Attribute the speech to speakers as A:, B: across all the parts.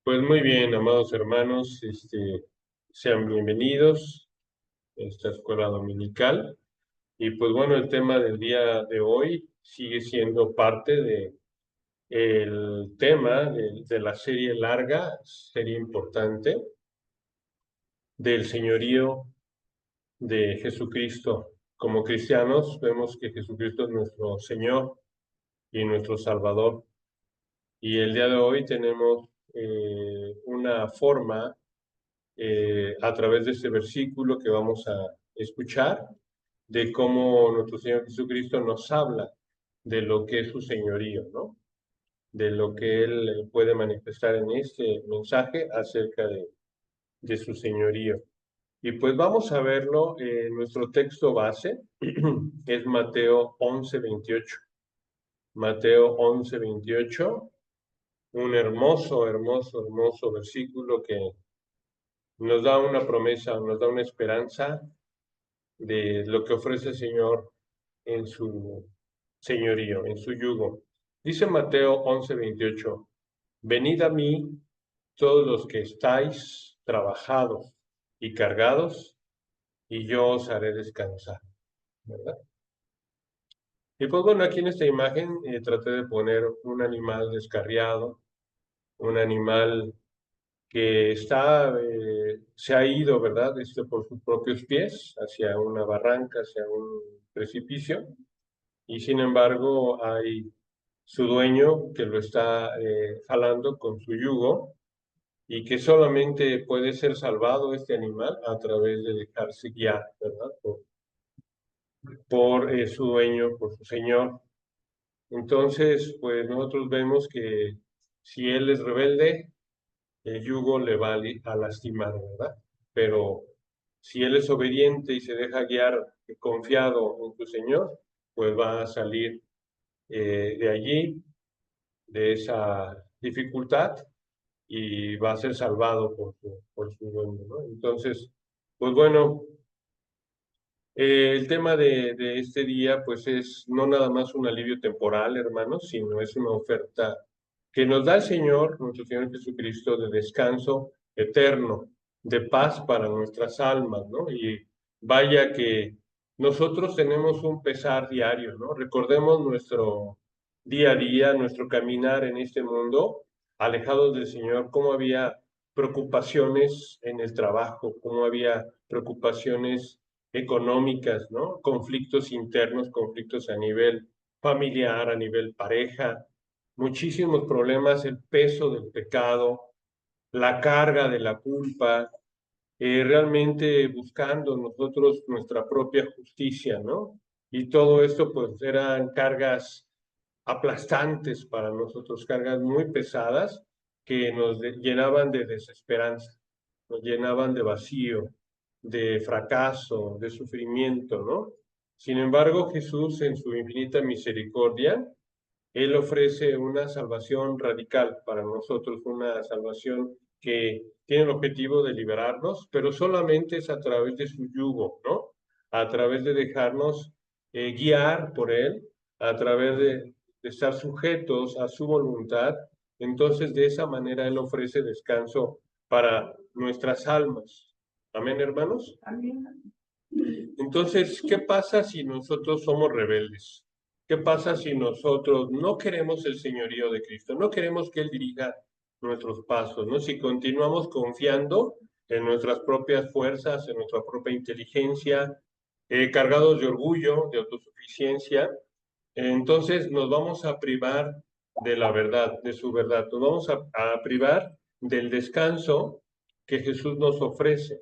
A: Pues muy bien, amados hermanos, sean bienvenidos a esta escuela dominical. Y pues bueno, el tema del día de hoy sigue siendo parte de el tema de la serie larga, serie importante, del señorío de Jesucristo. Como cristianos, vemos que Jesucristo es nuestro Señor y nuestro Salvador. Y el día de hoy tenemos una forma a través de este versículo que vamos a escuchar, de cómo nuestro Señor Jesucristo nos habla de lo que es su señorío, ¿no? De lo que Él puede manifestar en este mensaje acerca de su señorío. Y pues vamos a verlo, nuestro texto base es Mateo 11:28. Mateo 11:28, un hermoso, hermoso, hermoso versículo que nos da una promesa, nos da una esperanza de lo que ofrece el Señor en su señorío, en su yugo. Dice Mateo 11:28, venid a mí todos los que estáis trabajados y cargados, y yo os haré descansar, ¿verdad? Y pues bueno, aquí en esta imagen traté de poner un animal descarriado, un animal que se ha ido, ¿verdad? Por sus propios pies hacia una barranca, hacia un precipicio, y sin embargo hay su dueño que lo está jalando con su yugo, y que solamente puede ser salvado este animal a través de dejarse guiar, ¿verdad? Por su dueño, por su señor. Entonces, pues nosotros vemos que si él es rebelde, el yugo le va a lastimar, ¿verdad? Pero si él es obediente y se deja guiar confiado en su Señor, pues va a salir de allí, de esa dificultad, y va a ser salvado por su dueño, ¿no? Entonces, pues bueno, el tema de este día, pues es no nada más un alivio temporal, hermanos, sino es una oferta que nos da el Señor, nuestro Señor Jesucristo, de descanso eterno, de paz para nuestras almas, ¿no? Y vaya que nosotros tenemos un pesar diario, ¿no? Recordemos nuestro día a día, nuestro caminar en este mundo, alejados del Señor, cómo había preocupaciones en el trabajo, cómo había preocupaciones económicas, ¿no? Conflictos internos, conflictos a nivel familiar, a nivel pareja, muchísimos problemas, el peso del pecado, la carga de la culpa, realmente buscando nosotros nuestra propia justicia, ¿no? Y todo esto pues eran cargas aplastantes para nosotros, cargas muy pesadas que nos llenaban de desesperanza, nos llenaban de vacío, de fracaso, de sufrimiento, ¿no? Sin embargo, Jesús, en su infinita misericordia, Él ofrece una salvación radical para nosotros, una salvación que tiene el objetivo de liberarnos, pero solamente es a través de su yugo, ¿no? A través de dejarnos guiar por Él, a través de estar sujetos a su voluntad. Entonces, de esa manera Él ofrece descanso para nuestras almas. Amén, hermanos. Entonces, ¿qué pasa si nosotros somos rebeldes? ¿Qué pasa si nosotros no queremos el señorío de Cristo? No queremos que Él dirija nuestros pasos, ¿no? Si continuamos confiando en nuestras propias fuerzas, en nuestra propia inteligencia, cargados de orgullo, de autosuficiencia, entonces nos vamos a privar de la verdad, de su verdad. Nos vamos a privar del descanso que Jesús nos ofrece.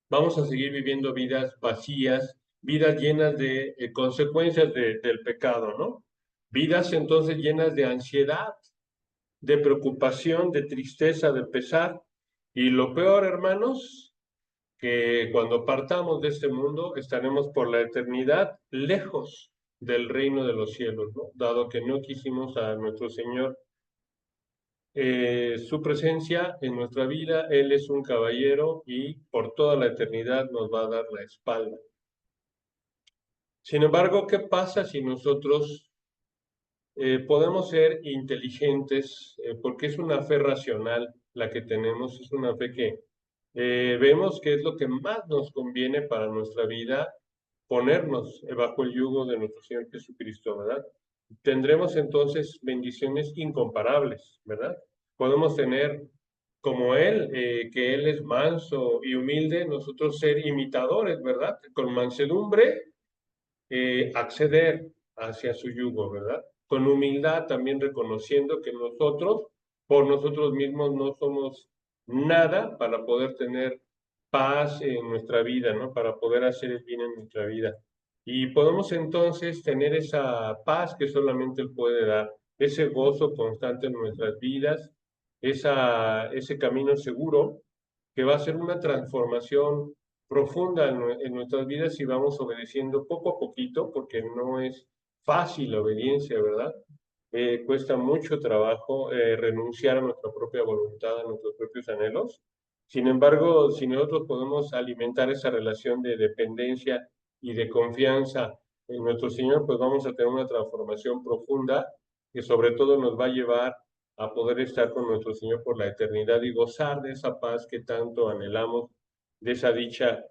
A: Vamos a seguir viviendo vidas vacías, vidas llenas de consecuencias del pecado, ¿no? Vidas entonces llenas de ansiedad, de preocupación, de tristeza, de pesar. Y lo peor, hermanos, que cuando partamos de este mundo estaremos por la eternidad lejos del reino de los cielos, ¿no? Dado que no quisimos a nuestro Señor su presencia en nuestra vida. Él es un caballero y por toda la eternidad nos va a dar la espalda. Sin embargo, ¿qué pasa si nosotros podemos ser inteligentes porque es una fe racional la que tenemos, es una fe que vemos que es lo que más nos conviene para nuestra vida, ponernos bajo el yugo de nuestro Señor Jesucristo, ¿verdad? Tendremos entonces bendiciones incomparables, ¿verdad? Podemos tener como Él, que Él es manso y humilde, nosotros ser imitadores, ¿verdad? Con mansedumbre acceder hacia su yugo, ¿verdad? Con humildad también reconociendo que nosotros, por nosotros mismos, no somos nada para poder tener paz en nuestra vida, ¿no? Para poder hacer el bien en nuestra vida. Y podemos entonces tener esa paz que solamente Él puede dar, ese gozo constante en nuestras vidas, ese camino seguro que va a ser una transformación profunda en nuestras vidas si vamos obedeciendo poco a poquito, porque no es fácil la obediencia, ¿verdad? Cuesta mucho trabajo renunciar a nuestra propia voluntad, a nuestros propios anhelos. Sin embargo, si nosotros podemos alimentar esa relación de dependencia y de confianza en nuestro Señor, pues vamos a tener una transformación profunda que sobre todo nos va a llevar a poder estar con nuestro Señor por la eternidad y gozar de esa paz que tanto anhelamos, de esa dicha,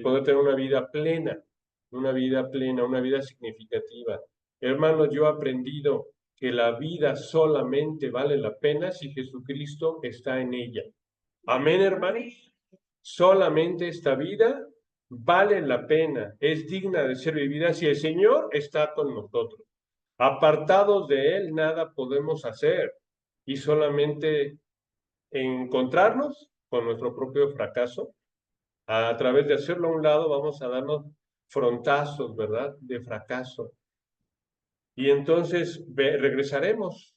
A: poder tener una vida plena, una vida significativa. Hermanos, yo he aprendido que la vida solamente vale la pena si Jesucristo está en ella. Amén, hermanos. Solamente esta vida vale la pena, es digna de ser vivida si el Señor está con nosotros. Apartados de Él, nada podemos hacer y solamente encontrarnos con nuestro propio fracaso. A través de hacerlo a un lado, vamos a darnos frontazos, ¿verdad? De fracaso. Y entonces regresaremos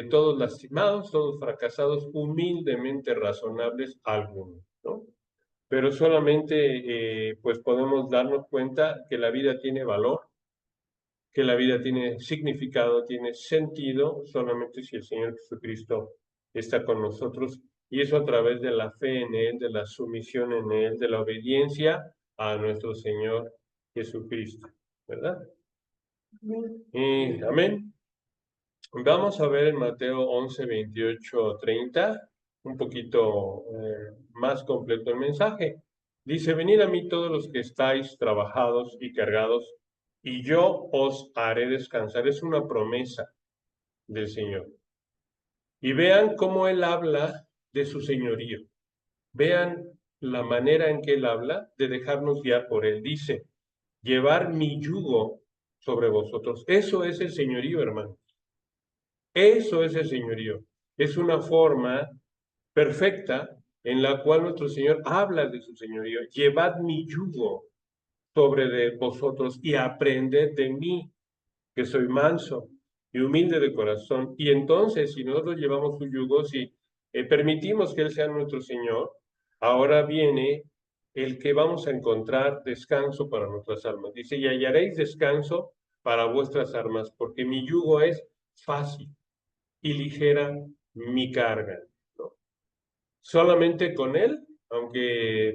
A: todos lastimados, todos fracasados, humildemente razonables algunos, ¿no? Pero solamente pues podemos darnos cuenta que la vida tiene valor, que la vida tiene significado, tiene sentido, solamente si el Señor Jesucristo está con nosotros. Y eso a través de la fe en Él, de la sumisión en Él, de la obediencia a nuestro Señor Jesucristo, ¿verdad? Amén. Vamos a ver en Mateo 11, 28, 30, un poquito más completo el mensaje. Dice, venid a mí todos los que estáis trabajados y cargados, y yo os haré descansar. Es una promesa del Señor. Y vean cómo Él habla de su señorío. Vean la manera en que Él habla de dejarnos guiar por Él. Dice, llevar mi yugo sobre vosotros. Eso es el señorío, hermano. Eso es el señorío. Es una forma perfecta en la cual nuestro Señor habla de su señorío. Llevad mi yugo sobre de vosotros y aprended de mí, que soy manso y humilde de corazón. Y entonces, si nosotros llevamos su yugo, si permitimos que Él sea nuestro Señor, ahora viene el que vamos a encontrar descanso para nuestras almas. Dice, y hallaréis descanso para vuestras almas, porque mi yugo es fácil y ligera mi carga, ¿no? Solamente con Él, aunque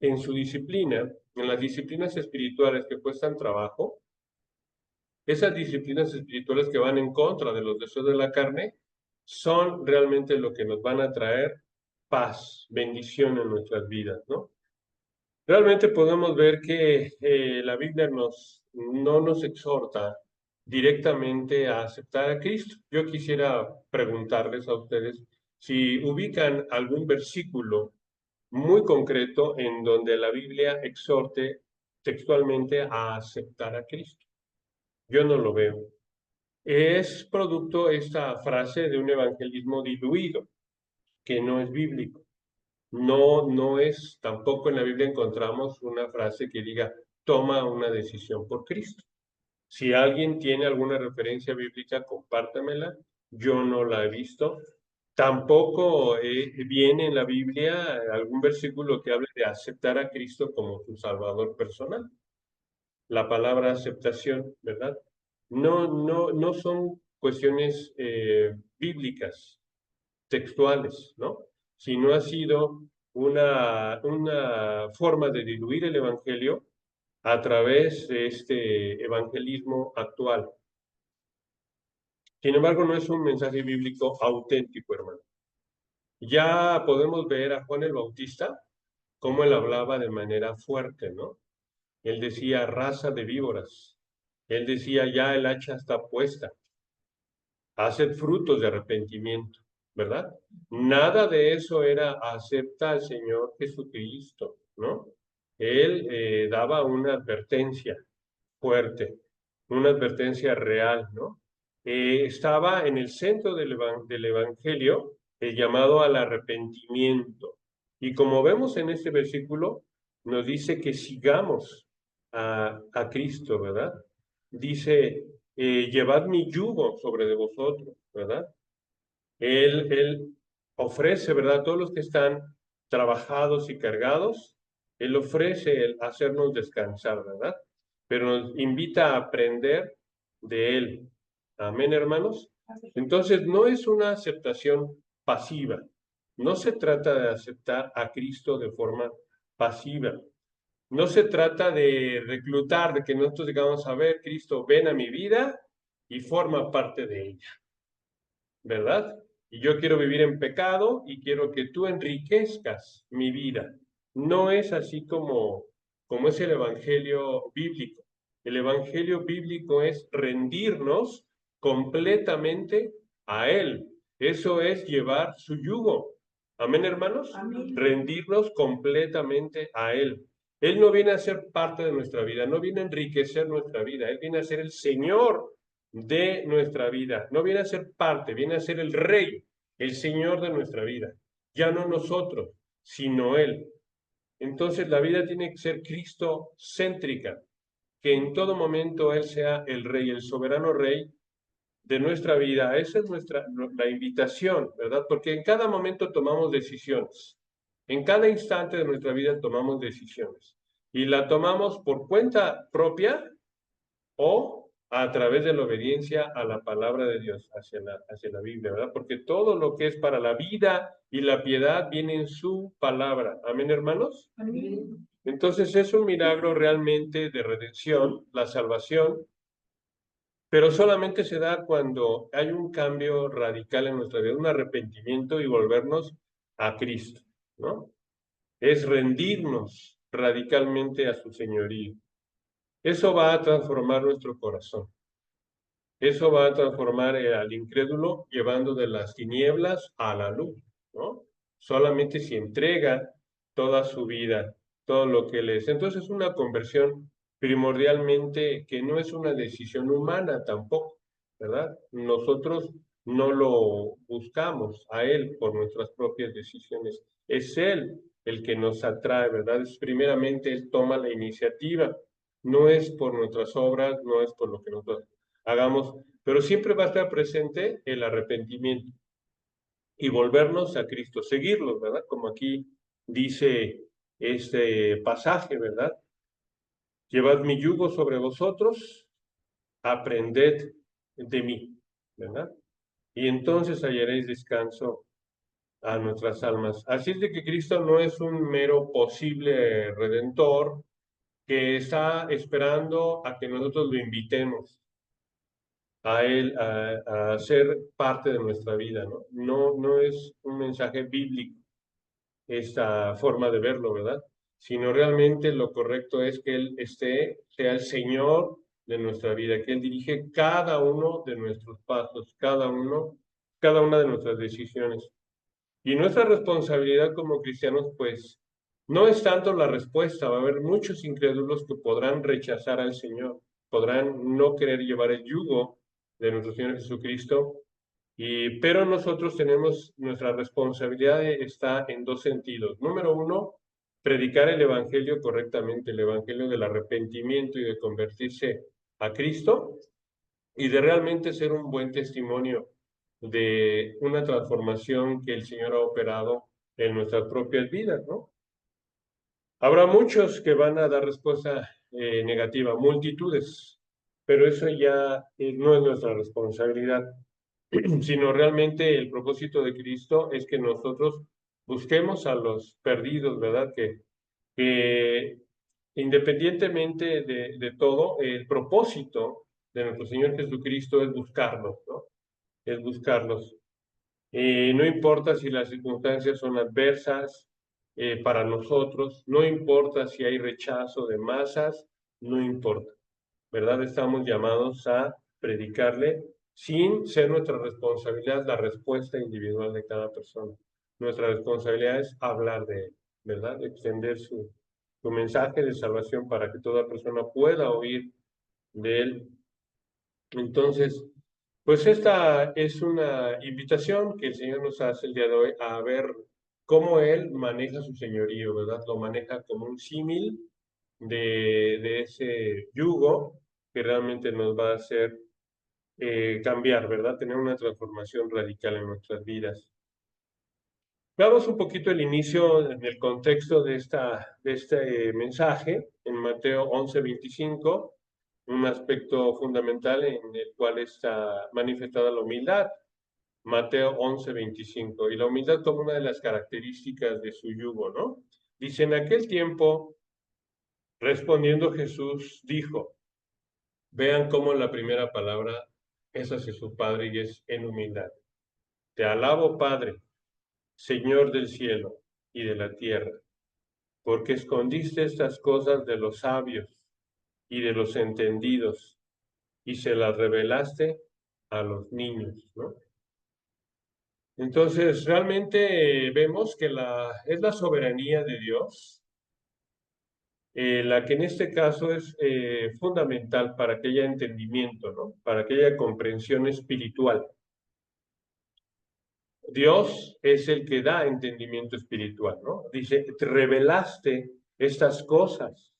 A: en su disciplina, en las disciplinas espirituales que cuestan trabajo, esas disciplinas espirituales que van en contra de los deseos de la carne, son realmente lo que nos van a traer paz, bendición en nuestras vidas, ¿no? Realmente podemos ver que la Biblia no nos exhorta directamente a aceptar a Cristo. Yo quisiera preguntarles a ustedes si ubican algún versículo muy concreto en donde la Biblia exhorte textualmente a aceptar a Cristo. Yo no lo veo. Es producto esta frase de un evangelismo diluido, que no es bíblico. No es, tampoco en la Biblia encontramos una frase que diga, toma una decisión por Cristo. Si alguien tiene alguna referencia bíblica, compártamela. Yo no la he visto. Tampoco viene en la Biblia algún versículo que hable de aceptar a Cristo como tu Salvador personal. La palabra aceptación, ¿verdad? No son cuestiones bíblicas, textuales, ¿no? Sino ha sido una forma de diluir el Evangelio a través de este evangelismo actual. Sin embargo, no es un mensaje bíblico auténtico, hermano. Ya podemos ver a Juan el Bautista cómo él hablaba de manera fuerte, ¿no? Él decía raza de víboras. Él decía ya el hacha está puesta. Haced frutos de arrepentimiento, ¿verdad? Nada de eso era acepta al Señor Jesucristo, ¿no? Él daba una advertencia fuerte, una advertencia real, ¿no? Estaba en el centro del Evangelio el llamado al arrepentimiento. Y como vemos en este versículo, nos dice que sigamos a Cristo, ¿verdad? Dice, llevad mi yugo sobre de vosotros, ¿verdad? Él ofrece, ¿verdad? A todos los que están trabajados y cargados, Él ofrece el hacernos descansar, ¿verdad? Pero nos invita a aprender de Él. Amén, hermanos. Entonces, no es una aceptación pasiva. No se trata de aceptar a Cristo de forma pasiva. No se trata de reclutar, de que nosotros digamos, a ver, Cristo, ven a mi vida y forma parte de ella, ¿verdad? Y yo quiero vivir en pecado y quiero que tú enriquezcas mi vida. No es así como es el Evangelio bíblico. El Evangelio bíblico es rendirnos completamente a Él. Eso es llevar su yugo. Amén, hermanos.
B: Amén.
A: Rendirnos completamente a Él. Él no viene a ser parte de nuestra vida, no viene a enriquecer nuestra vida, Él viene a ser el Señor de nuestra vida. No viene a ser parte, viene a ser el Rey, el Señor de nuestra vida. Ya no nosotros, sino Él. Entonces la vida tiene que ser Cristo-céntrica, que en todo momento Él sea el Rey, el soberano Rey de nuestra vida. Esa es la invitación, ¿verdad? Porque en cada momento tomamos decisiones. En cada instante de nuestra vida tomamos decisiones. Y la tomamos por cuenta propia o a través de la obediencia a la palabra de Dios, hacia la Biblia, ¿verdad? Porque todo lo que es para la vida y la piedad viene en su palabra. Amén, hermanos.
B: Amén.
A: Entonces es un milagro realmente de redención, la salvación, pero solamente se da cuando hay un cambio radical en nuestra vida, un arrepentimiento y volvernos a Cristo, ¿no? Es rendirnos radicalmente a su señorío. Eso va a transformar nuestro corazón. Eso va a transformar al incrédulo llevando de las tinieblas a la luz, ¿no? Solamente si entrega toda su vida, todo lo que él es. Entonces es una conversión primordialmente que no es una decisión humana tampoco, ¿verdad? Nosotros no lo buscamos a él por nuestras propias decisiones. Es él el que nos atrae, ¿verdad? Es primeramente él toma la iniciativa. No es por nuestras obras, no es por lo que nosotros hagamos, pero siempre va a estar presente el arrepentimiento y volvernos a Cristo, seguirlo, ¿verdad? Como aquí dice este pasaje, ¿verdad? Llevad mi yugo sobre vosotros, aprended de mí, ¿verdad? Y entonces hallaréis descanso a nuestras almas. Así es de que Cristo no es un mero posible redentor que está esperando a que nosotros lo invitemos a Él a ser parte de nuestra vida, ¿no? No es un mensaje bíblico esta forma de verlo, ¿verdad? Sino realmente lo correcto es que Él sea el Señor de nuestra vida, que Él dirige cada uno de nuestros pasos, cada una de nuestras decisiones. Y nuestra responsabilidad como cristianos, pues, no es tanto la respuesta. Va a haber muchos incrédulos que podrán rechazar al Señor, podrán no querer llevar el yugo de nuestro Señor Jesucristo, pero nosotros tenemos, nuestra responsabilidad está en dos sentidos. Número uno, predicar el Evangelio correctamente, el Evangelio del arrepentimiento y de convertirse a Cristo y de realmente ser un buen testimonio de una transformación que el Señor ha operado en nuestras propias vidas, ¿no? Habrá muchos que van a dar respuesta negativa, multitudes, pero eso ya no es nuestra responsabilidad, sino realmente el propósito de Cristo es que nosotros busquemos a los perdidos, ¿verdad? Que independientemente de todo, el propósito de nuestro Señor Jesucristo es buscarnos, ¿no? es buscarlos. No importa si las circunstancias son adversas para nosotros, no importa si hay rechazo de masas, no importa, ¿verdad? Estamos llamados a predicarle sin ser nuestra responsabilidad la respuesta individual de cada persona. Nuestra responsabilidad es hablar de él, ¿verdad? Extender su mensaje de salvación para que toda persona pueda oír de él. Entonces, pues esta es una invitación que el Señor nos hace el día de hoy a ver cómo Él maneja su señorío, ¿verdad? Lo maneja como un símil de ese yugo que realmente nos va a hacer cambiar, ¿verdad? Tener una transformación radical en nuestras vidas. Veamos un poquito el inicio en el contexto de este mensaje en Mateo 11:25, un aspecto fundamental en el cual está manifestada la humildad. Mateo 11:25, y la humildad como una de las características de su yugo, ¿no? Dice, en aquel tiempo, respondiendo Jesús, dijo, vean cómo la primera palabra es hacia su Padre y es en humildad. Te alabo, Padre, Señor del cielo y de la tierra, porque escondiste estas cosas de los sabios y de los entendidos y se las revelaste a los niños, ¿no? Entonces, realmente vemos que es la soberanía de Dios, la que en este caso es fundamental para que haya entendimiento, ¿no? Para que haya comprensión espiritual. Dios es el que da entendimiento espiritual, ¿no? Dice, te revelaste estas cosas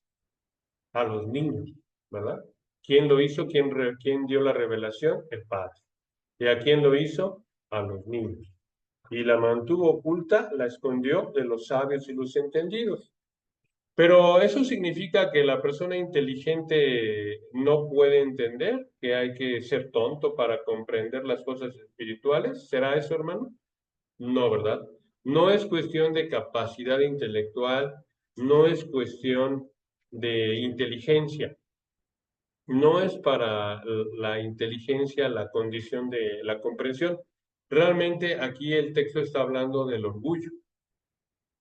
A: a los niños, ¿verdad? ¿Quién lo hizo? ¿Quién dio la revelación? El Padre. ¿Y a quién lo hizo? A los niños. Y la mantuvo oculta, la escondió de los sabios y los entendidos. Pero eso significa que la persona inteligente no puede entender, que hay que ser tonto para comprender las cosas espirituales. ¿Será eso, hermano? No, ¿verdad? No es cuestión de capacidad intelectual, no es cuestión de inteligencia. No es para la inteligencia la condición de la comprensión. Realmente aquí el texto está hablando del orgullo,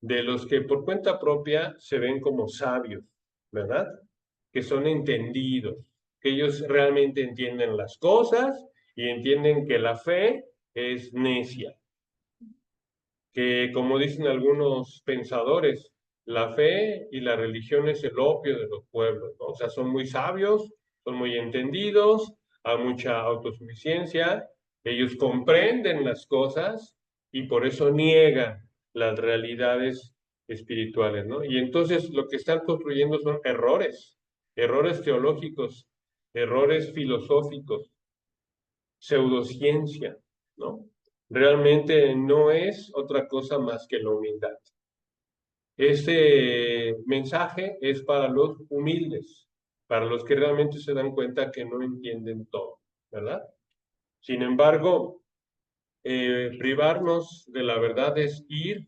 A: de los que por cuenta propia se ven como sabios, ¿verdad? Que son entendidos, que ellos realmente entienden las cosas y entienden que la fe es necia, que como dicen algunos pensadores, la fe y la religión es el opio de los pueblos, ¿no? O sea, son muy sabios, son muy entendidos, hay mucha autosuficiencia, ellos comprenden las cosas y por eso niegan las realidades espirituales, ¿no? Y entonces lo que están construyendo son errores, errores teológicos, errores filosóficos, pseudociencia, ¿no? Realmente no es otra cosa más que la humildad. Este mensaje es para los humildes, para los que realmente se dan cuenta que no entienden todo, ¿verdad? Sin embargo, privarnos de la verdad es ir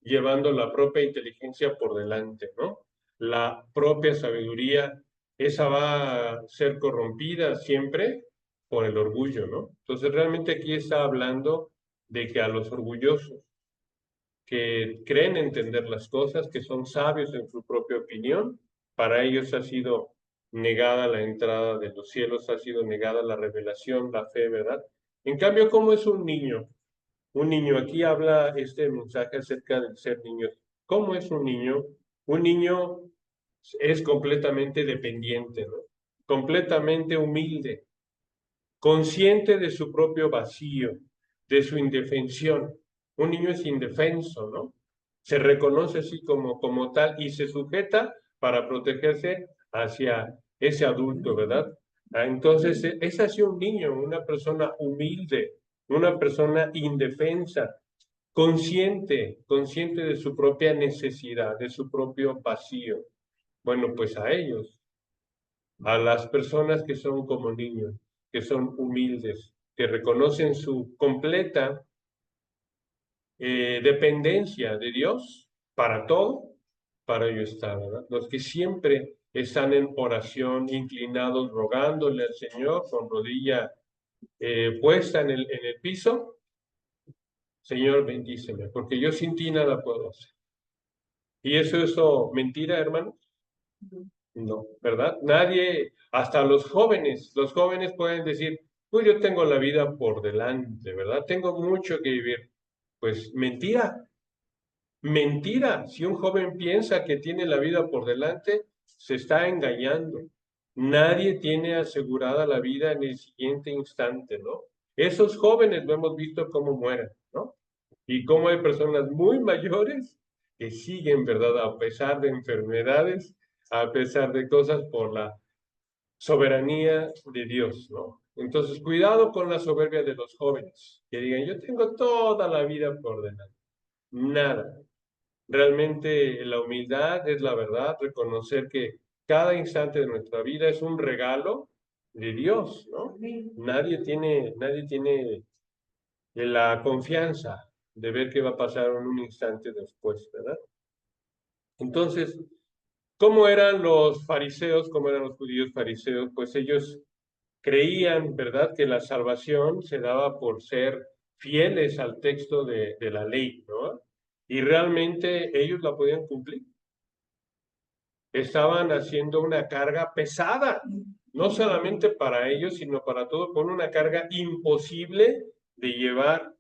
A: llevando la propia inteligencia por delante, ¿no? La propia sabiduría, esa va a ser corrompida siempre por el orgullo, ¿no? Entonces realmente aquí está hablando de que a los orgullosos que creen entender las cosas, que son sabios en su propia opinión, para ellos ha sido negada la entrada de los cielos, ha sido negada la revelación, la fe, ¿verdad? En cambio, ¿cómo es un niño? Un niño, aquí habla este mensaje acerca de ser niños. ¿Cómo es un niño? Un niño es completamente dependiente, ¿no? Completamente humilde, consciente de su propio vacío, de su indefensión. Un niño es indefenso, ¿no? Se reconoce así como tal y se sujeta para protegerse hacia ese adulto, ¿verdad? Entonces, es así un niño, una persona humilde, una persona indefensa, consciente de su propia necesidad, de su propio vacío. Bueno, pues a ellos, a las personas que son como niños, que son humildes, que reconocen su completa dependencia de Dios para todo, para ello está, ¿verdad? Los que siempre están en oración, inclinados, rogándole al Señor con rodilla puesta en el piso, Señor, bendíceme, porque yo sin ti nada puedo hacer. ¿Y eso, mentira, hermanos? No, ¿verdad? Nadie, hasta los jóvenes pueden decir, pues yo tengo la vida por delante, ¿verdad? Tengo mucho que vivir. Pues mentira, mentira. Si un joven piensa que tiene la vida por delante, se está engañando. Nadie tiene asegurada la vida en el siguiente instante, ¿no? Esos jóvenes lo hemos visto cómo mueren, ¿no? Y cómo hay personas muy mayores que siguen, ¿verdad? A pesar de enfermedades, a pesar de cosas por la soberanía de Dios, ¿no? Entonces, cuidado con la soberbia de los jóvenes, que digan, yo tengo toda la vida por delante. Nada. Realmente la humildad es la verdad, reconocer que cada instante de nuestra vida es un regalo de Dios, ¿no? Nadie tiene la confianza de ver qué va a pasar en un instante después, ¿verdad? Entonces, ¿cómo eran los fariseos? ¿Cómo eran los judíos fariseos? Pues ellos creían, ¿verdad?, que la salvación se daba por ser fieles al texto de la ley, ¿no? Y realmente ellos la podían cumplir. Estaban haciendo una carga pesada, no solamente para ellos, sino para todo, con una carga imposible de llevar.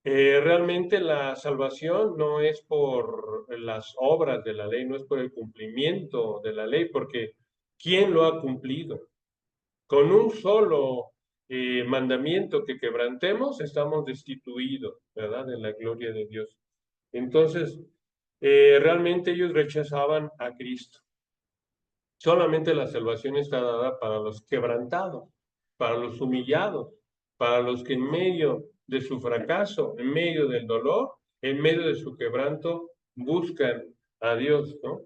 A: Realmente la salvación no es por las obras de la ley, no es por el cumplimiento de la ley, porque ¿quién lo ha cumplido? Con un solo mandamiento que quebrantemos, estamos destituidos, ¿verdad?, de la gloria de Dios. Entonces, realmente ellos rechazaban a Cristo. Solamente la salvación está dada para los quebrantados, para los humillados, para los que en medio de su fracaso, en medio del dolor, en medio de su quebranto, buscan a Dios, ¿no?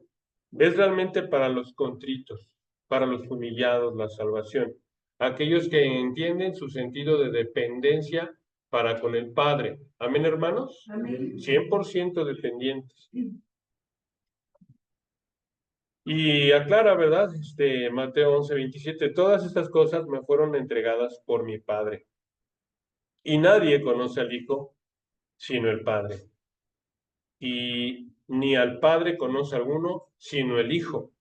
A: Es realmente para los contritos, para los humillados la salvación. Aquellos que entienden su sentido de dependencia para con el Padre. Amén, hermanos. Amén. 100% dependientes. Y aclara, ¿verdad? Mateo 11:27, todas estas cosas me fueron entregadas por mi Padre. Y nadie conoce al Hijo sino el Padre. Y ni al Padre conoce alguno sino el Hijo.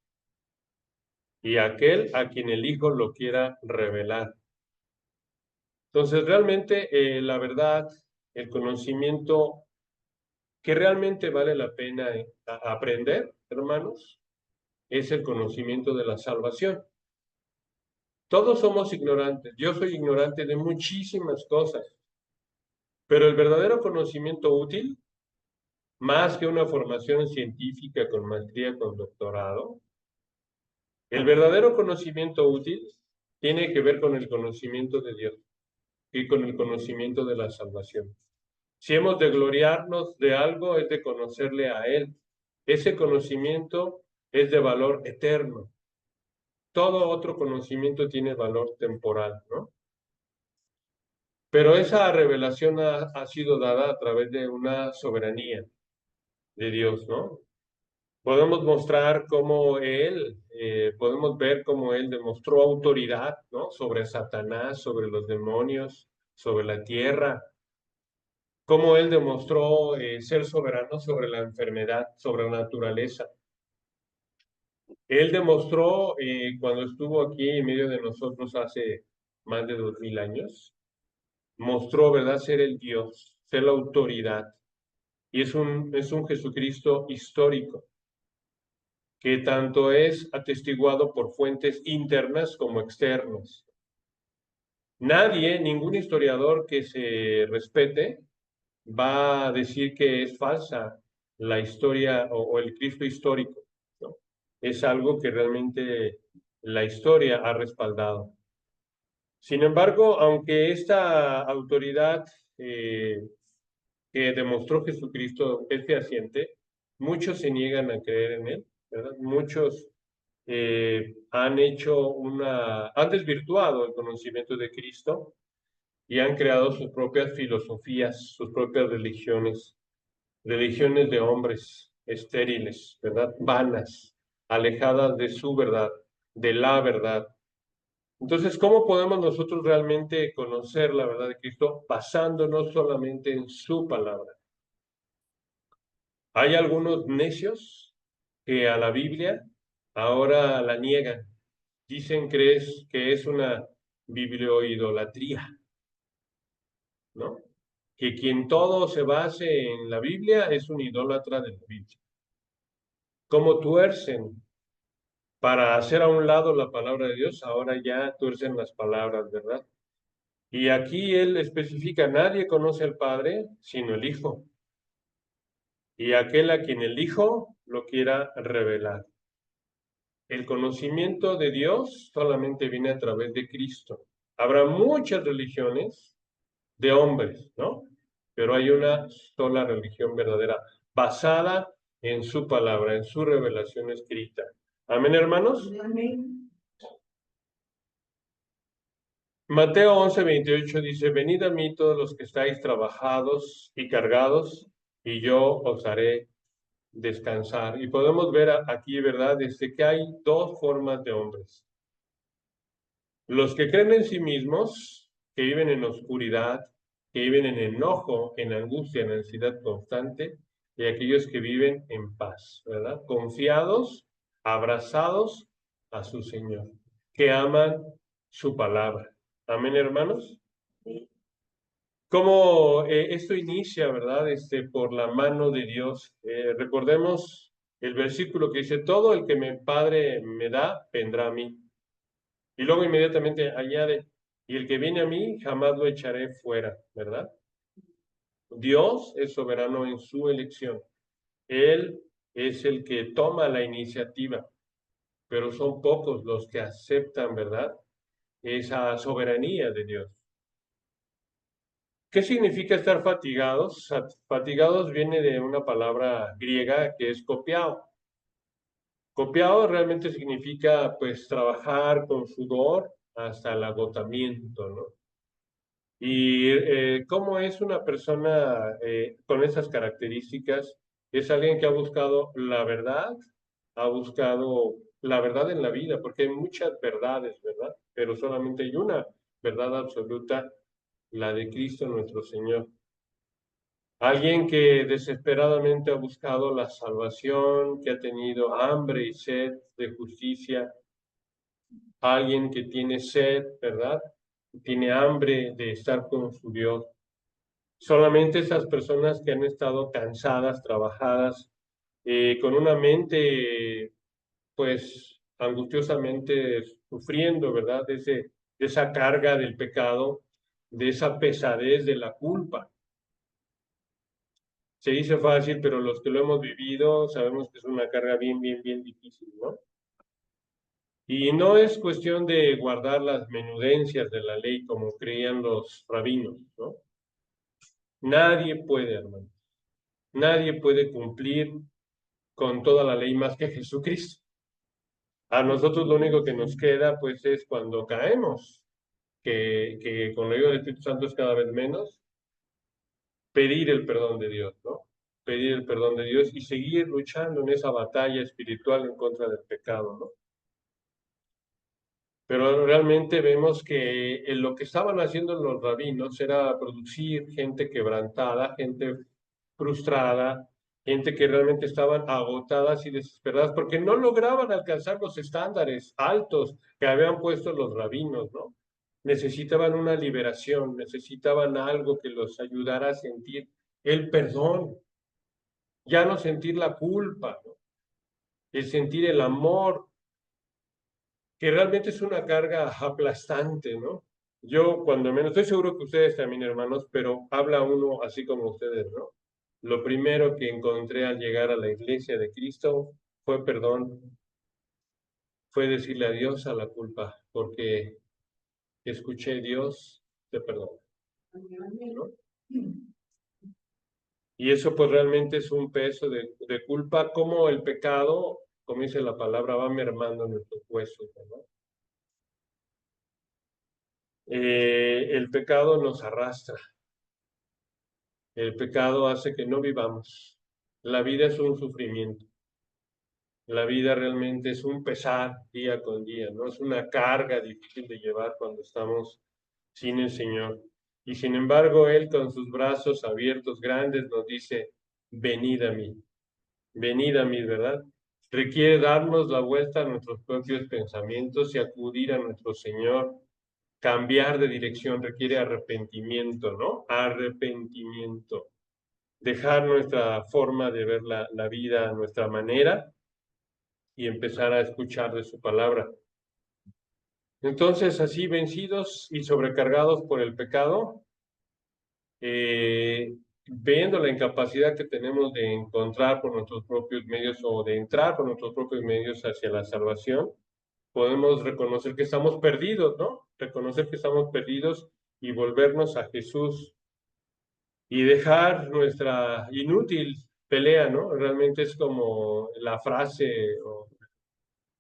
A: Y aquel a quien el Hijo lo quiera revelar. Entonces, realmente la verdad, el conocimiento que realmente vale la pena aprender, hermanos, es el conocimiento de la salvación. Todos somos ignorantes. Yo soy ignorante de muchísimas cosas, pero el verdadero conocimiento útil, más que una formación científica con maestría, con doctorado, el verdadero conocimiento útil tiene que ver con el conocimiento de Dios y con el conocimiento de la salvación. Si hemos de gloriarnos de algo, es de conocerle a Él. Ese conocimiento es de valor eterno. Todo otro conocimiento tiene valor temporal, ¿no? Pero esa revelación ha sido dada a través de una soberanía de Dios, ¿no? Podemos mostrar cómo Él, podemos ver cómo Él demostró autoridad, ¿no? Sobre Satanás, sobre los demonios, sobre la tierra, cómo Él demostró ser soberano sobre la enfermedad, sobre la naturaleza. Él demostró cuando estuvo aquí en medio de nosotros hace más de 2000 años, mostró, ¿verdad?, ser el Dios, ser la autoridad. Y es un Jesucristo histórico, que tanto es atestiguado por fuentes internas como externas. Nadie, ningún historiador que se respete, va a decir que es falsa la historia o el Cristo histórico, ¿no? Es algo que realmente la historia ha respaldado. Sin embargo, aunque esta autoridad que demostró Jesucristo es fehaciente, muchos se niegan a creer en él, ¿verdad? Muchos han desvirtuado el conocimiento de Cristo y han creado sus propias filosofías, sus propias religiones, religiones de hombres estériles, ¿verdad? Vanas, alejadas de su verdad, de la verdad. Entonces, ¿cómo podemos nosotros realmente conocer la verdad de Cristo basándonos solamente en su palabra? Hay algunos necios que a la Biblia ahora la niegan. Dicen que es una biblioidolatría, ¿no? Que quien todo se base en la Biblia es un idólatra de la Biblia. Como tuercen para hacer a un lado la palabra de Dios, ahora ya tuercen las palabras, ¿verdad? Y aquí él especifica, nadie conoce al Padre sino el Hijo, y aquel a quien el Hijo lo quiera revelar. El conocimiento de Dios solamente viene a través de Cristo. Habrá muchas religiones de hombres, ¿no? Pero hay una sola religión verdadera, basada en su palabra, en su revelación escrita. Amén, hermanos.
B: Amén.
A: Mateo 11:28 dice, venid a mí todos los que estáis trabajados y cargados, y yo os haré descansar. Y podemos ver aquí, ¿verdad?, desde que hay dos formas de hombres. Los que creen en sí mismos, que viven en oscuridad, que viven en enojo, en angustia, en ansiedad constante, y aquellos que viven en paz, ¿verdad? Confiados, abrazados a su Señor, que aman su palabra. Amén, hermanos. Cómo esto inicia, ¿verdad? Por la mano de Dios. Recordemos el versículo que dice, todo el que mi Padre me da, vendrá a mí. Y luego inmediatamente añade, y el que viene a mí, jamás lo echaré fuera, ¿verdad? Dios es soberano en su elección. Él es el que toma la iniciativa, pero son pocos los que aceptan, ¿verdad?, esa soberanía de Dios. ¿Qué significa estar fatigados? Fatigados viene de una palabra griega que es copiado. Copiado realmente significa pues trabajar con sudor hasta el agotamiento, ¿no? Y cómo es una persona con esas características, es alguien que ha buscado la verdad, ha buscado la verdad en la vida, porque hay muchas verdades, ¿verdad? Pero solamente hay una verdad absoluta, la de Cristo nuestro Señor. Alguien que desesperadamente ha buscado la salvación, que ha tenido hambre y sed de justicia, alguien que tiene sed, ¿verdad? Tiene hambre de estar con su Dios. Solamente esas personas que han estado cansadas, trabajadas, con una mente, pues, angustiosamente sufriendo, ¿verdad? De esa carga del pecado, de esa pesadez de la culpa. Se dice fácil, pero los que lo hemos vivido sabemos que es una carga bien, bien, bien difícil, ¿no? Y no es cuestión de guardar las menudencias de la ley como creían los rabinos, ¿no? Nadie puede, hermano. Nadie puede cumplir con toda la ley más que Jesucristo. A nosotros lo único que nos queda, pues, es cuando caemos, que con la ayuda del Espíritu Santo es cada vez menos, pedir el perdón de Dios, ¿no? Pedir el perdón de Dios y seguir luchando en esa batalla espiritual en contra del pecado, ¿no? Pero realmente vemos que lo que estaban haciendo los rabinos era producir gente quebrantada, gente frustrada, gente que realmente estaban agotadas y desesperadas porque no lograban alcanzar los estándares altos que habían puesto los rabinos, ¿no? Necesitaban una liberación, necesitaban algo que los ayudara a sentir el perdón, ya no sentir la culpa, ¿no? El sentir el amor, que realmente es una carga aplastante, ¿no? Yo, cuando menos, estoy seguro que ustedes también, hermanos, pero habla uno así como ustedes, ¿no? Lo primero que encontré al llegar a la iglesia de Cristo fue perdón, fue decirle adiós a la culpa, porque escuché Dios te perdona, ¿no? Y eso pues realmente es un peso de culpa, como el pecado, como dice la palabra, va mermando nuestros huesos, ¿no? El pecado nos arrastra, el pecado hace que no vivamos. La vida es un sufrimiento. La vida realmente es un pesar día con día, ¿no? Es una carga difícil de llevar cuando estamos sin el Señor. Y sin embargo, Él con sus brazos abiertos grandes nos dice, venid a mí, ¿verdad? Requiere darnos la vuelta a nuestros propios pensamientos y acudir a nuestro Señor. Cambiar de dirección requiere arrepentimiento, ¿no? Arrepentimiento. Dejar nuestra forma de ver la vida a nuestra manera y empezar a escuchar de su palabra. Entonces, así vencidos y sobrecargados por el pecado, viendo la incapacidad que tenemos de encontrar por nuestros propios medios o de entrar por nuestros propios medios hacia la salvación, podemos reconocer que estamos perdidos, ¿no? Reconocer que estamos perdidos y volvernos a Jesús y dejar nuestra inútil pelea, ¿no? Realmente es como la frase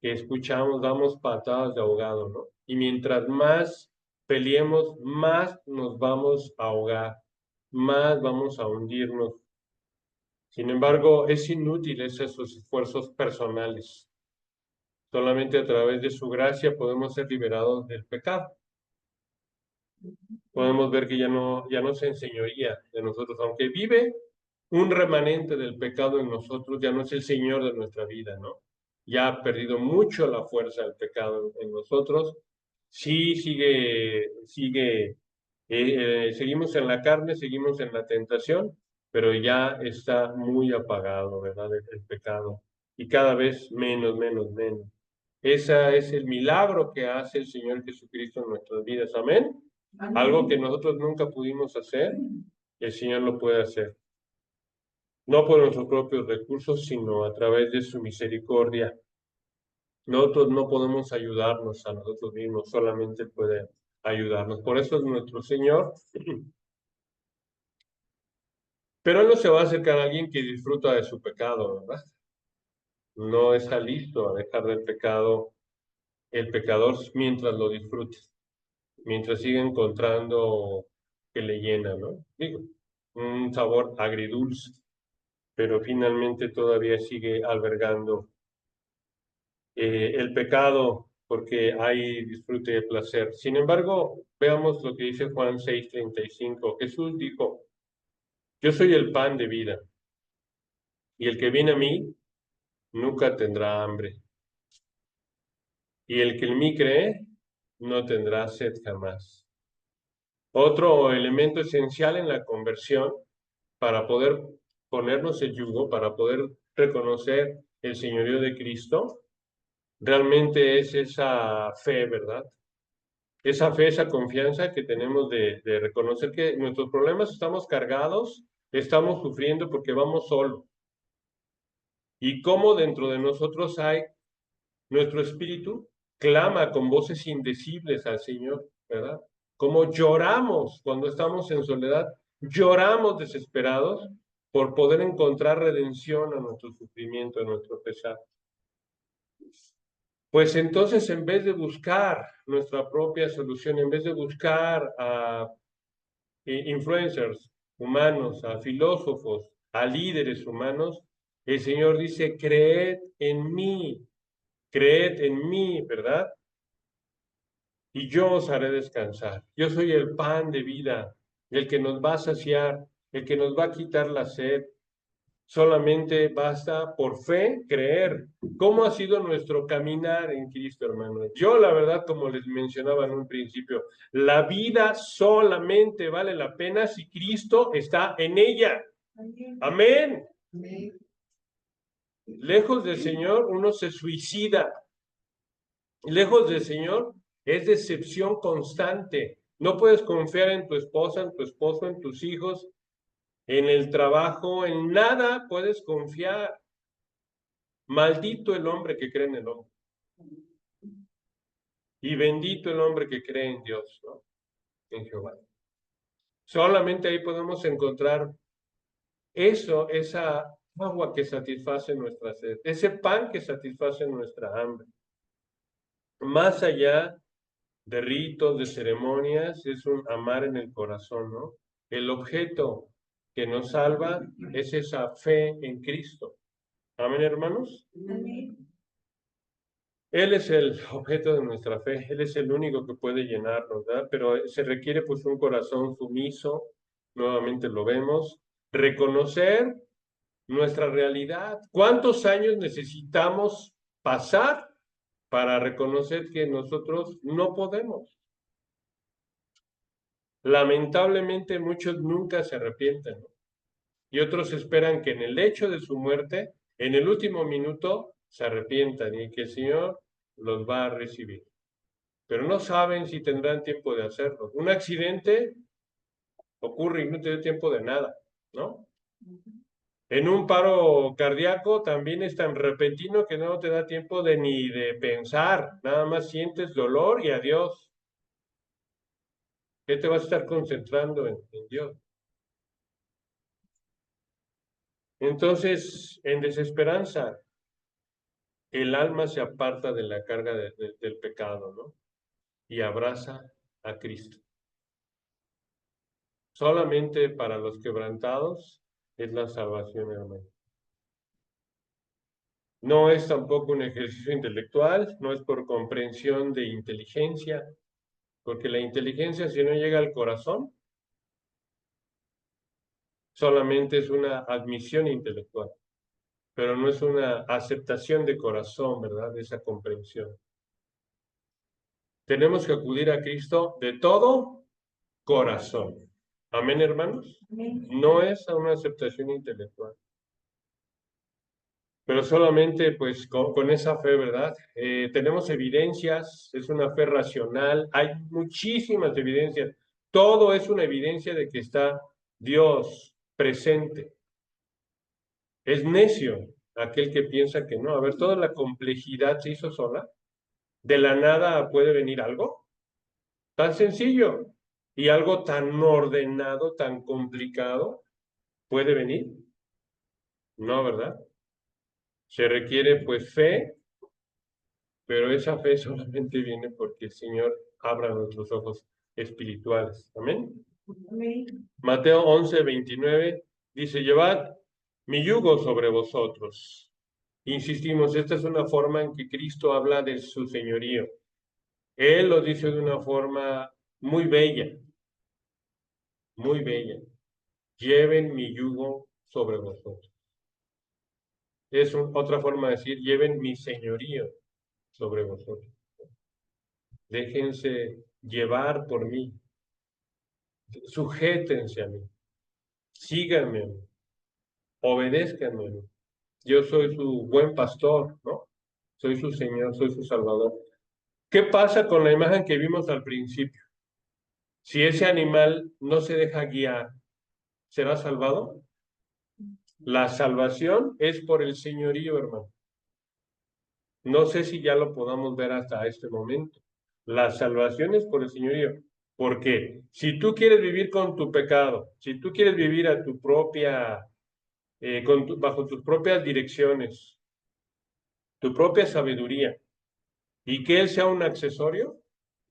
A: que escuchamos, damos patadas de ahogado, ¿no? Y mientras más peleemos, más nos vamos a ahogar, más vamos a hundirnos. Sin embargo, es inútil esos esfuerzos personales. Solamente a través de su gracia podemos ser liberados del pecado. Podemos ver que ya no se enseñoría de nosotros, aunque vive un remanente del pecado en nosotros, ya no es el Señor de nuestra vida, ¿no? Ya ha perdido mucho la fuerza del pecado en nosotros. Sí, seguimos en la carne, seguimos en la tentación, pero ya está muy apagado, ¿verdad? El pecado. Y cada vez menos, menos, menos. Ese es el milagro que hace el Señor Jesucristo en nuestras vidas. Amén. Algo que nosotros nunca pudimos hacer, el Señor lo puede hacer. No por nuestros propios recursos, sino a través de su misericordia. Nosotros no podemos ayudarnos a nosotros mismos, solamente puede ayudarnos. Por eso es nuestro Señor. Pero Él no se va a acercar a alguien que disfruta de su pecado, ¿verdad? No está listo a dejar del pecado el pecador mientras lo disfrute, mientras siga encontrando que le llena, ¿no? Digo, un sabor agridulce, pero finalmente todavía sigue albergando el pecado porque hay disfrute de placer. Sin embargo, veamos lo que dice Juan 6:35. Jesús dijo, yo soy el pan de vida, y el que viene a mí nunca tendrá hambre, y el que en mí cree no tendrá sed jamás. Otro elemento esencial en la conversión para poder ponernos el yugo, para poder reconocer el señorío de Cristo, realmente es esa fe, ¿verdad? Esa fe, esa confianza que tenemos de reconocer que nuestros problemas estamos cargados, estamos sufriendo porque vamos solos. Y cómo dentro de nosotros hay nuestro espíritu, clama con voces indecibles al Señor, ¿verdad? Como lloramos cuando estamos en soledad, lloramos desesperados por poder encontrar redención a nuestro sufrimiento, a nuestro pesar. Pues entonces, en vez de buscar nuestra propia solución, en vez de buscar a influencers humanos, a filósofos, a líderes humanos, el Señor dice, creed en mí, ¿verdad? Y yo os haré descansar. Yo soy el pan de vida, el que nos va a saciar, el que nos va a quitar la sed. Solamente basta por fe creer. ¿Cómo ha sido nuestro caminar en Cristo, hermano? Yo, la verdad, como les mencionaba en un principio, la vida solamente vale la pena si Cristo está en ella. Amén. Lejos del Señor, uno se suicida. Lejos del Señor es decepción constante. No puedes confiar en tu esposa, en tu esposo, en tus hijos, en el trabajo, en nada puedes confiar. Maldito el hombre que cree en el hombre. Y bendito el hombre que cree en Dios, ¿no? En Jehová. Solamente ahí podemos encontrar eso, esa agua que satisface nuestra sed, ese pan que satisface nuestra hambre. Más allá de ritos, de ceremonias, es un amar en el corazón, ¿no? El objeto que nos salva es esa fe en Cristo. Amén, hermanos.
B: Amén.
A: Él es el objeto de nuestra fe, Él es el único que puede llenarnos, ¿verdad? Pero se requiere pues un corazón sumiso, nuevamente lo vemos, reconocer nuestra realidad. ¿Cuántos años necesitamos pasar para reconocer que nosotros no podemos? Lamentablemente muchos nunca se arrepienten, ¿no? Y otros esperan que en el hecho de su muerte, en el último minuto, se arrepientan y que el Señor los va a recibir. Pero no saben si tendrán tiempo de hacerlo. Un accidente ocurre y no te dio tiempo de nada, ¿no? En un paro cardíaco también es tan repentino que no te da tiempo de ni de pensar, nada más sientes dolor y adiós. ¿Qué te vas a estar concentrando en Dios? Entonces, en desesperanza, el alma se aparta de la carga del pecado, ¿no? Y abraza a Cristo. Solamente para los quebrantados es la salvación, hermano. No es tampoco un ejercicio intelectual, no es por comprensión de inteligencia, porque la inteligencia, si no llega al corazón, solamente es una admisión intelectual, pero no es una aceptación de corazón, ¿verdad? De esa comprensión. Tenemos que acudir a Cristo de todo corazón. Amén, hermanos.
B: Amén.
A: No es a una aceptación intelectual, pero solamente pues con esa fe, ¿verdad? Tenemos evidencias, es una fe racional, hay muchísimas evidencias. Todo es una evidencia de que está Dios presente. Es necio aquel que piensa que no. A ver, toda la complejidad se hizo sola. De la nada puede venir algo tan sencillo y algo tan ordenado, tan complicado, puede venir. No, ¿verdad? Se requiere pues fe, pero esa fe solamente viene porque el Señor abra nuestros ojos espirituales. Amén.
B: Amén.
A: Mateo 11:29 dice, llevad mi yugo sobre vosotros. Insistimos, esta es una forma en que Cristo habla de su señorío. Él lo dice de una forma muy bella, muy bella. Lleven mi yugo sobre vosotros. Es otra forma de decir, lleven mi señorío sobre vosotros. Déjense llevar por mí. Sujétense a mí. Síganme a mí. Obedézcanme a mí. Yo soy su buen pastor, ¿no? Soy su Señor, soy su Salvador. ¿Qué pasa con la imagen que vimos al principio? Si ese animal no se deja guiar, ¿será salvado? La salvación es por el señorío, hermano. No sé si ya lo podamos ver hasta este momento. La salvación es por el señorío. Porque si tú quieres vivir con tu pecado, si tú quieres vivir a tu propia, bajo tus propias direcciones, tu propia sabiduría, y que Él sea un accesorio,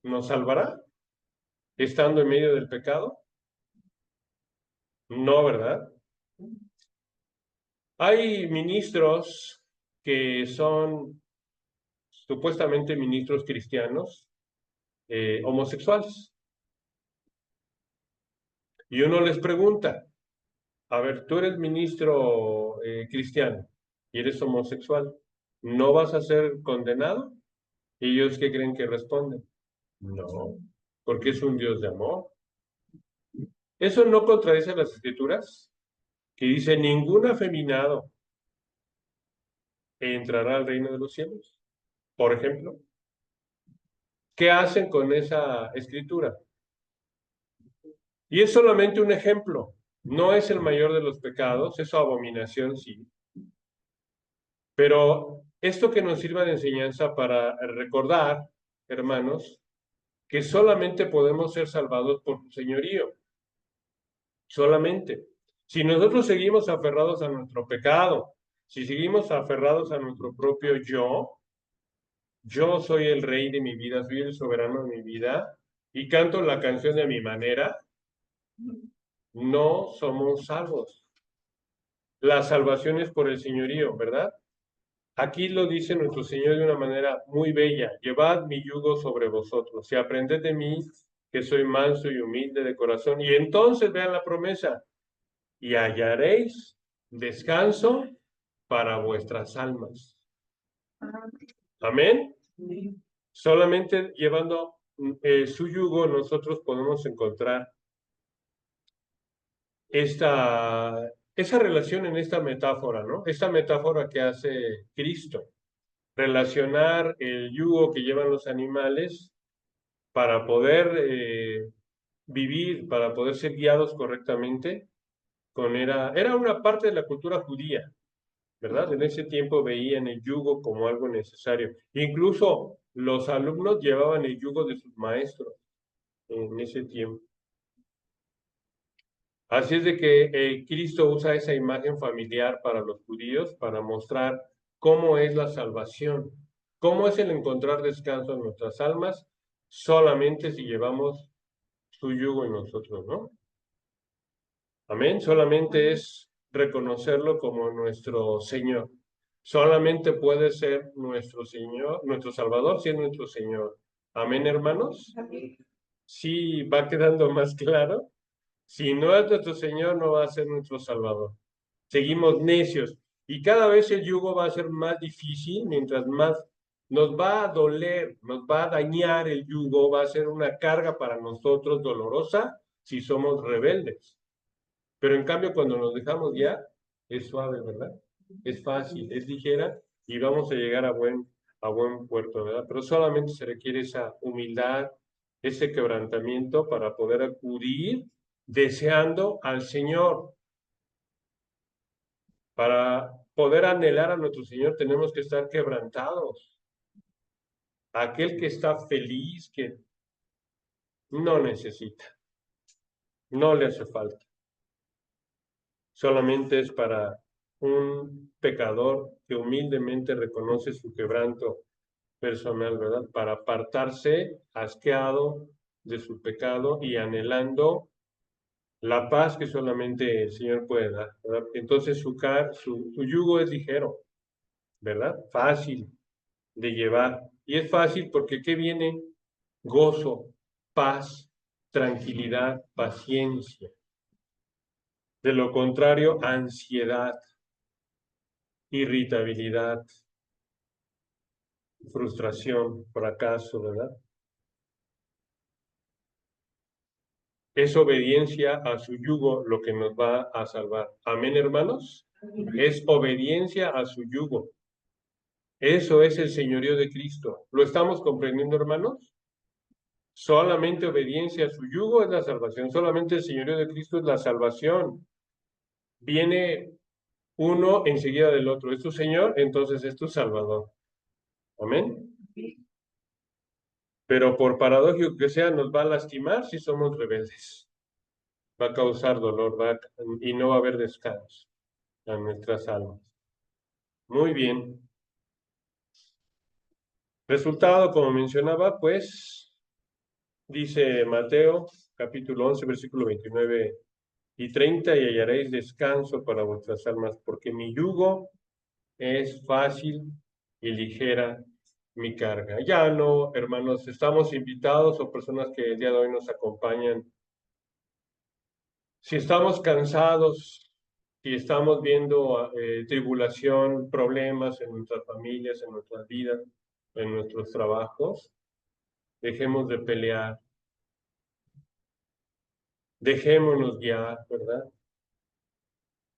A: ¿nos salvará estando en medio del pecado? No, ¿verdad? Hay ministros que son supuestamente ministros cristianos homosexuales. Y uno les pregunta, a ver, tú eres ministro cristiano y eres homosexual, ¿no vas a ser condenado? ¿Y ellos qué creen que responden? No, porque es un Dios de amor. ¿Eso no contradice las escrituras? Que dice, ningún afeminado entrará al reino de los cielos. Por ejemplo, ¿qué hacen con esa escritura? Y es solamente un ejemplo. No es el mayor de los pecados, es su abominación, sí. Pero esto que nos sirva de enseñanza para recordar, hermanos, que solamente podemos ser salvados por su señorío. Solamente. Si nosotros seguimos aferrados a nuestro pecado, si seguimos aferrados a nuestro propio yo soy el rey de mi vida, soy el soberano de mi vida, y canto la canción de mi manera, no somos salvos. la salvación es por el señorío, ¿verdad? Aquí lo dice nuestro Señor de una manera muy bella. Llevad mi yugo sobre vosotros y aprended de mí, que soy manso y humilde de corazón. Y entonces vean la promesa, y hallaréis descanso para vuestras almas. Amén. Solamente llevando su yugo nosotros podemos encontrar esa relación en esta metáfora, ¿no? Esta metáfora que hace Cristo, relacionar el yugo que llevan los animales para poder vivir, para poder ser guiados correctamente, era una parte de la cultura judía, ¿verdad? En ese tiempo veían el yugo como algo necesario. Incluso los alumnos llevaban el yugo de sus maestros en ese tiempo. Así es de que Cristo usa esa imagen familiar para los judíos para mostrar cómo es la salvación, cómo es el encontrar descanso en nuestras almas, solamente si llevamos su yugo en nosotros, ¿no? Amén. Solamente es reconocerlo como nuestro Señor. Solamente puede ser nuestro Señor, nuestro Salvador, si es nuestro Señor. Amén, hermanos. Sí, va quedando más claro. Si no es nuestro Señor, no va a ser nuestro Salvador. Seguimos necios y cada vez el yugo va a ser más difícil, mientras más nos va a doler, nos va a dañar el yugo, va a ser una carga para nosotros dolorosa si somos rebeldes. Pero en cambio, cuando nos dejamos guiar, es suave, ¿verdad? Es fácil, es ligera y vamos a llegar a buen puerto, ¿verdad? Pero solamente se requiere esa humildad, ese quebrantamiento para poder acudir deseando al Señor. Para poder anhelar a nuestro Señor tenemos que estar quebrantados. Aquel que está feliz, que no necesita, no le hace falta. Solamente es para un pecador que humildemente reconoce su quebranto personal, ¿verdad? Para apartarse asqueado de su pecado y anhelando la paz que solamente el Señor puede dar, ¿verdad? Entonces su yugo es ligero, ¿verdad? Fácil de llevar. Y es fácil porque ¿qué viene? Gozo, paz, tranquilidad, paciencia. De lo contrario, ansiedad, irritabilidad, frustración, fracaso, ¿verdad? Es obediencia a su yugo lo que nos va a salvar. Amén, hermanos. Es obediencia a su yugo. Eso es el señorío de Cristo. ¿Lo estamos comprendiendo, hermanos? Solamente obediencia a su yugo es la salvación. Solamente el señorío de Cristo es la salvación. Viene uno enseguida del otro. Es tu Señor, entonces es tu Salvador. Amén. Pero por paradójico que sea, nos va a lastimar si somos rebeldes. Va a causar dolor, y no va a haber descanso a nuestras almas. Muy bien. Resultado, como mencionaba, pues, dice Mateo, capítulo 11, versículo 29 y 30, y hallaréis descanso para vuestras almas, porque mi yugo es fácil y ligera mi carga. Ya no, hermanos, estamos invitados o personas que el día de hoy nos acompañan. Si estamos cansados, si estamos viendo tribulación, problemas en nuestras familias, en nuestras vidas, en nuestros trabajos, dejemos de pelear, dejémonos guiar, ¿verdad?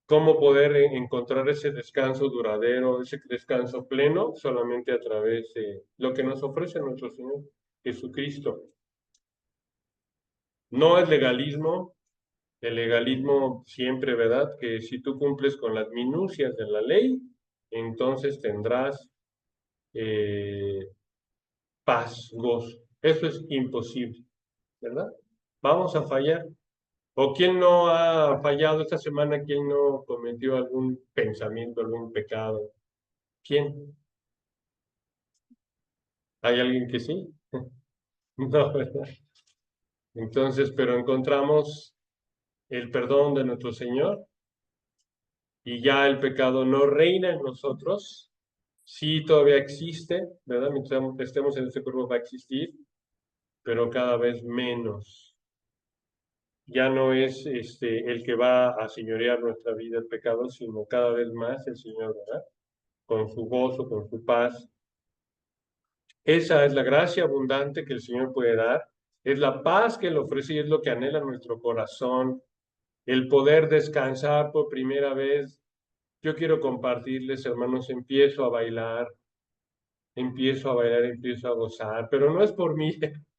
A: ¿Cómo poder encontrar ese descanso duradero, ese descanso pleno? Solamente a través de lo que nos ofrece nuestro Señor Jesucristo. No es legalismo, el legalismo siempre, ¿verdad? Que si tú cumples con las minucias de la ley, entonces tendrás eh, paz, gozo. Eso es imposible, ¿verdad? Vamos a fallar. ¿O quién no ha fallado esta semana? ¿Quién no cometió algún pensamiento, algún pecado? ¿Quién? ¿Hay alguien que sí? No, ¿verdad? Entonces, pero encontramos el perdón de nuestro Señor y ya el pecado no reina en nosotros. Sí, todavía existe, ¿verdad? Mientras estemos en este cuerpo va a existir, pero cada vez menos. Ya no es el que va a señorear nuestra vida el pecado, sino cada vez más el Señor, ¿verdad? Con su gozo, con su paz. Esa es la gracia abundante que el Señor puede dar. Es la paz que Él ofrece y es lo que anhela nuestro corazón. El poder descansar por primera vez. Yo quiero compartirles, hermanos, empiezo a bailar, empiezo a gozar, pero no es por mí,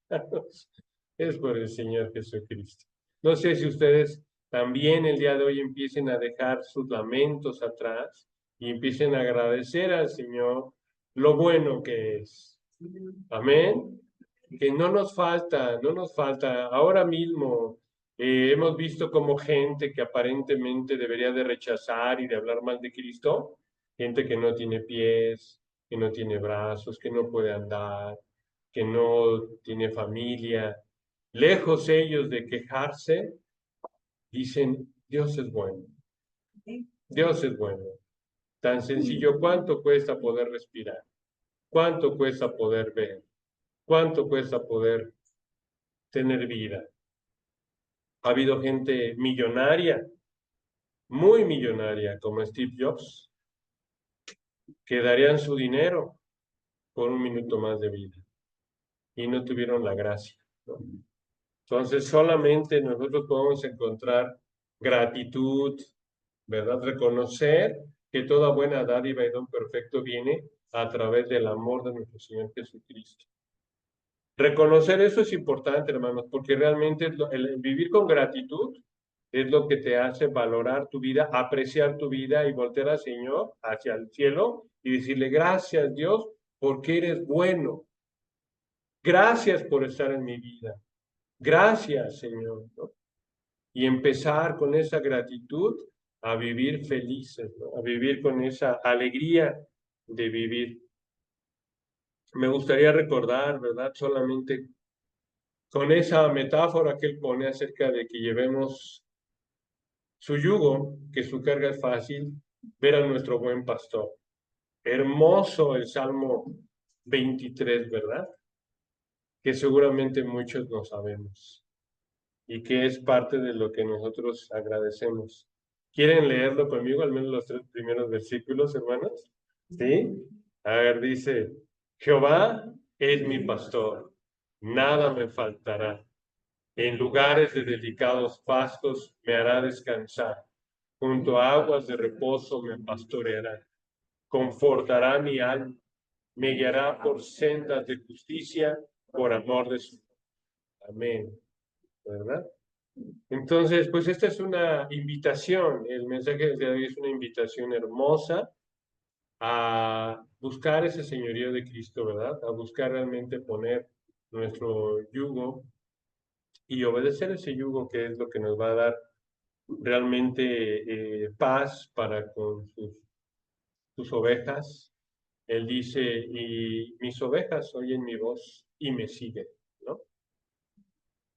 A: hermanos, es por el Señor Jesucristo. No sé si ustedes también el día de hoy empiecen a dejar sus lamentos atrás y empiecen a agradecer al Señor lo bueno que es. Amén. Que no nos falta, no nos falta. Ahora mismo hemos visto como gente que aparentemente debería de rechazar y de hablar mal de Cristo, gente que no tiene pies, que no tiene brazos, que no puede andar, que no tiene familia. Lejos ellos de quejarse, dicen, Dios es bueno, Dios es bueno. Tan sencillo, ¿cuánto cuesta poder respirar? ¿Cuánto cuesta poder ver? ¿Cuánto cuesta poder tener vida? Ha habido gente millonaria, muy millonaria, como Steve Jobs, que darían su dinero por un minuto más de vida y no tuvieron la gracia, ¿no? Entonces, solamente nosotros podemos encontrar gratitud, ¿verdad? Reconocer que toda buena dádiva y don perfecto viene a través del amor de nuestro Señor Jesucristo. Reconocer eso es importante, hermanos, porque realmente el vivir con gratitud es lo que te hace valorar tu vida, apreciar tu vida y voltear al Señor hacia el cielo y decirle gracias, Dios, porque eres bueno. Gracias por estar en mi vida. Gracias, Señor, ¿no? Y empezar con esa gratitud a vivir felices, ¿no? A vivir con esa alegría de vivir. Me gustaría recordar, ¿verdad? Solamente con esa metáfora que él pone acerca de que llevemos su yugo, que su carga es fácil, ver a nuestro buen pastor. Hermoso el Salmo 23, ¿verdad? Que seguramente muchos no sabemos y que es parte de lo que nosotros agradecemos. ¿Quieren leerlo conmigo, al menos los 3 primeros versículos, hermanos? ¿Sí? A ver, dice, Jehová es mi pastor, nada me faltará. En lugares de delicados pastos me hará descansar. Junto a aguas de reposo me pastoreará. Confortará mi alma. Me guiará por sendas de justicia por amor de su nombre. Amén. ¿Verdad? Entonces, pues esta es una invitación. El mensaje de hoy es una invitación hermosa a buscar ese señorío de Cristo, ¿verdad? A buscar realmente poner nuestro yugo y obedecer ese yugo que es lo que nos va a dar realmente paz para con sus ovejas. Él dice, y mis ovejas oyen mi voz y me siguen, ¿no?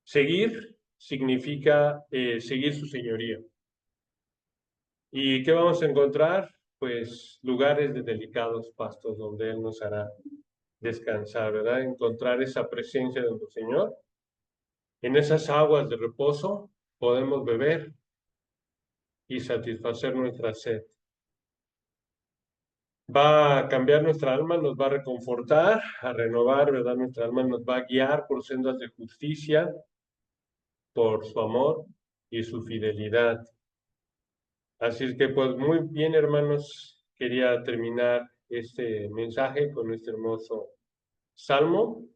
A: Seguir significa seguir su señorío. ¿Y qué vamos a encontrar? Pues lugares de delicados pastos donde Él nos hará descansar, ¿verdad? Encontrar esa presencia de nuestro Señor. En esas aguas de reposo podemos beber y satisfacer nuestra sed. Va a cambiar nuestra alma, nos va a reconfortar, a renovar, ¿verdad? Nuestra alma nos va a guiar por sendas de justicia, por su amor y su fidelidad. Así es que, pues muy bien, hermanos, quería terminar este mensaje con este hermoso salmo,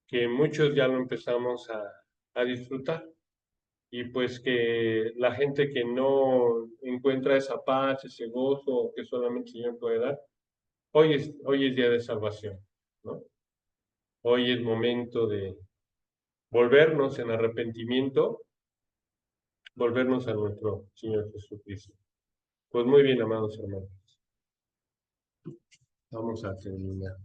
A: que muchos ya lo empezamos a disfrutar. Y pues que la gente que no encuentra esa paz, ese gozo que solamente el Señor puede dar, hoy es día de salvación, ¿no? Hoy es momento de volvernos en arrepentimiento, volvernos a nuestro Señor Jesucristo. Pues muy bien, amados hermanos. Vamos a terminar.